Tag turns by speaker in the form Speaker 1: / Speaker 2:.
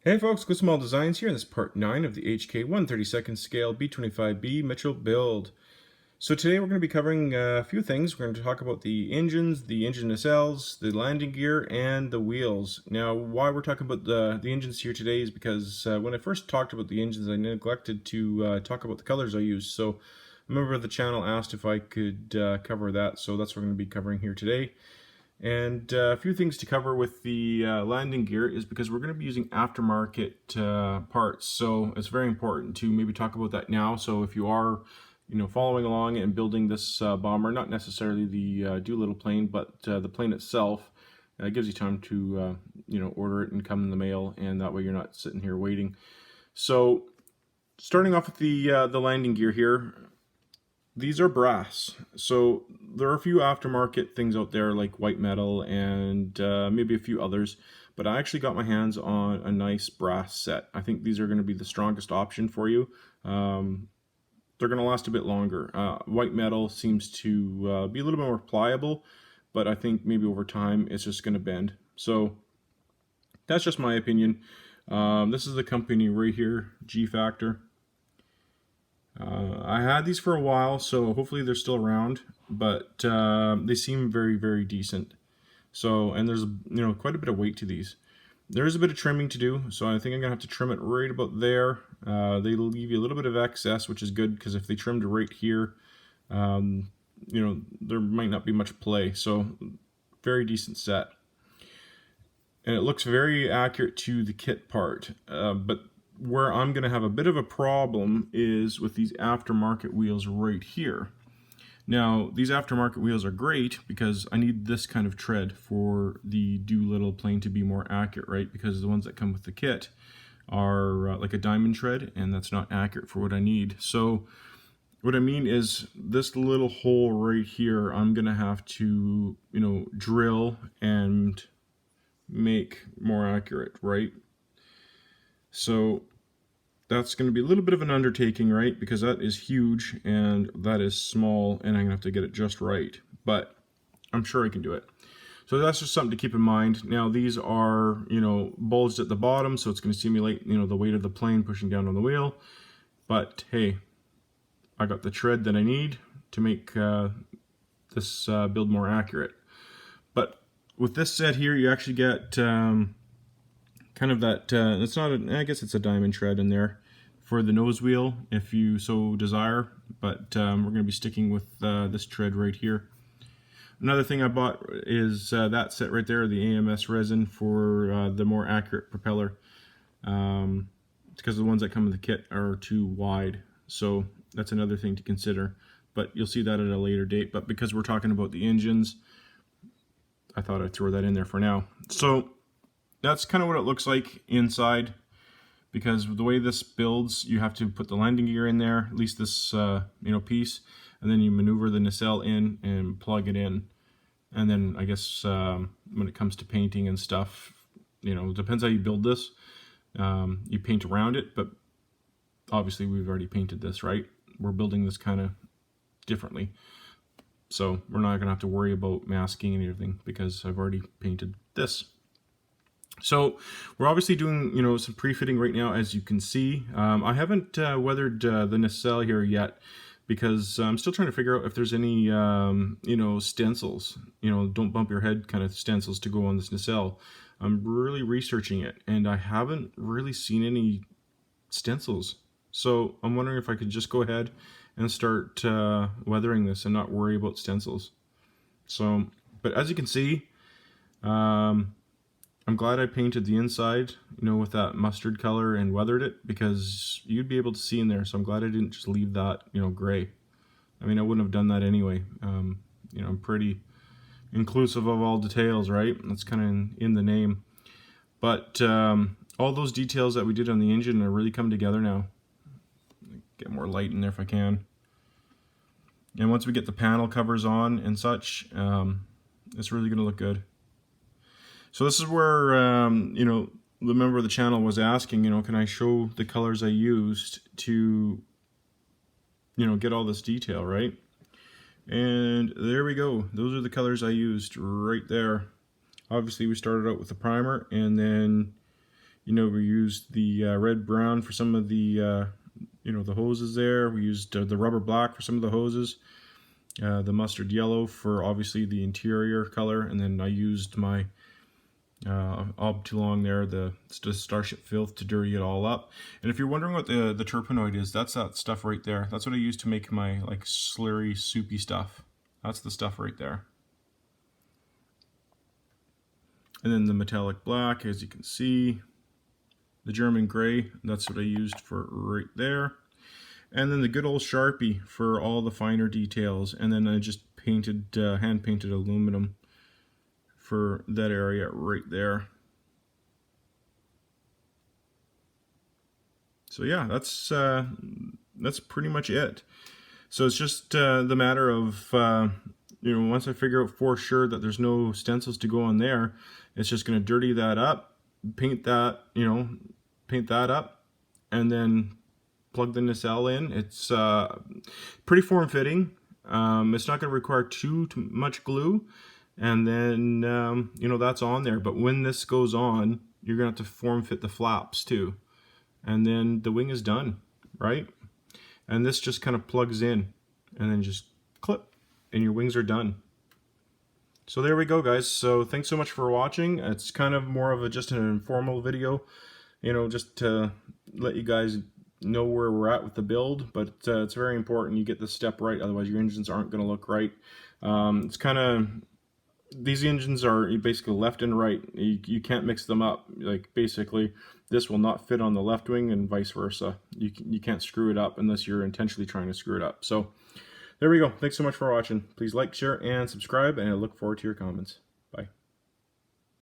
Speaker 1: Hey folks, Good Small Designs here, and this is part 9 of the HK 1/32nd scale B-25B Mitchell build. So today we're going to be covering a few things. We're going to talk about the engines, the engine nacelles, the landing gear, and the wheels. Now, why we're talking about the engines here today is because when I first talked about the engines, I neglected to talk about the colors I used. So a member of the channel asked if I could cover that, so that's what we're going to be covering here today. And a few things to cover with the landing gear is because we're going to be using aftermarket parts, so it's very important to maybe talk about that now. So if you are, following along and building this bomber, not necessarily the Doolittle plane, but the plane itself, it gives you time to, order it and come in the mail, and that way you're not sitting here waiting. So starting off with the landing gear here. These are brass, so there are a few aftermarket things out there like white metal and maybe a few others, but I actually got my hands on a nice brass set. I think these are going to be the strongest option for you. They're going to last a bit longer. White metal seems to be a little bit more pliable, but I think maybe over time it's just going to bend. So that's just my opinion. This is the company right here, G Factor. I had these for a while, so hopefully they're still around, but they seem very, very decent. So, and there's, quite a bit of weight to these. There is a bit of trimming to do, so I think I'm going to have to trim it right about there. They leave you a little bit of excess, which is good, because if they trimmed right here, there might not be much play. So, very decent set. And it looks very accurate to the kit part, but where I'm going to have a bit of a problem is with these aftermarket wheels right here. Now, these aftermarket wheels are great because I need this kind of tread for the Doolittle plane to be more accurate, right? Because the ones that come with the kit are like a diamond tread, and that's not accurate for what I need. So what I mean is this little hole right here, I'm going to have to, drill and make more accurate, right? So that's going to be a little bit of an undertaking, right? Because that is huge and that is small, and I'm going to have to get it just right. But I'm sure I can do it. So that's just something to keep in mind. Now these are, bulged at the bottom, so it's going to simulate, the weight of the plane pushing down on the wheel. But hey, I got the tread that I need to make this build more accurate. But with this set here, you actually get kind of that, it's not, I guess it's a diamond tread in there for the nose wheel if you so desire, but we're going to be sticking with this tread right here. Another thing I bought is that set right there, the AMS resin for the more accurate propeller, because the ones that come in the kit are too wide, so that's another thing to consider, but you'll see that at a later date. But because we're talking about the engines, I thought I'd throw that in there for now. So that's kind of what it looks like inside, because the way this builds, you have to put the landing gear in there, at least this piece, and then you maneuver the nacelle in and plug it in. And then I guess when it comes to painting and stuff, it depends how you build this. You paint around it, but obviously we've already painted this, right? We're building this kind of differently. So we're not going to have to worry about masking and everything because I've already painted this. So we're obviously doing, some pre-fitting right now, as you can see. I haven't weathered the nacelle here yet because I'm still trying to figure out if there's any, stencils, don't bump your head kind of stencils to go on this nacelle. I'm really researching it, and I haven't really seen any stencils. So I'm wondering if I could just go ahead and start weathering this and not worry about stencils. So, but as you can see, I'm glad I painted the inside, with that mustard color and weathered it, because you'd be able to see in there. So I'm glad I didn't just leave that, gray. I mean, I wouldn't have done that anyway. I'm pretty inclusive of all details, right? That's kind of in the name. But all those details that we did on the engine are really come together now. Get more light in there if I can. And once we get the panel covers on and such, it's really going to look good. So this is where, the member of the channel was asking, can I show the colors I used to, get all this detail, right? And there we go. Those are the colors I used right there. Obviously, we started out with the primer, and then, You know, we used the red brown for some of the the hoses there. We used the rubber black for some of the hoses. The mustard yellow for obviously the interior color, and then I used my ob too long there, the Starship Filth, to dirty it all up. And if you're wondering what the terpenoid is, that's that stuff right there. That's what I use to make my like slurry, soupy stuff. That's the stuff right there. And then the metallic black, as you can see, the German gray, that's what I used for right there. And then the good old Sharpie for all the finer details. And then I just painted, hand painted aluminum for that area right there. So yeah, that's pretty much it. So it's just the matter of, once I figure out for sure that there's no stencils to go on there, it's just going to dirty that up, paint that, paint that up, and then plug the nacelle in. It's pretty form-fitting. It's not going to require too much glue, and then that's on there. But when this goes on, you're going to have to form-fit the flaps too, and then the wing is done, right? And this just kind of plugs in, and then just clip, and your wings are done. So there we go, guys. So thanks so much for watching. It's kind of more of just an informal video, just to let you guys know where we're at with the build. But it's very important you get this step right, otherwise your engines aren't going to look right. It's kind of, these engines are basically left and right. You can't mix them up. Like basically, this will not fit on the left wing and vice versa. You can't screw it up unless you're intentionally trying to screw it up. So there we go. Thanks so much for watching. Please like, share, and subscribe, and I look forward to your comments.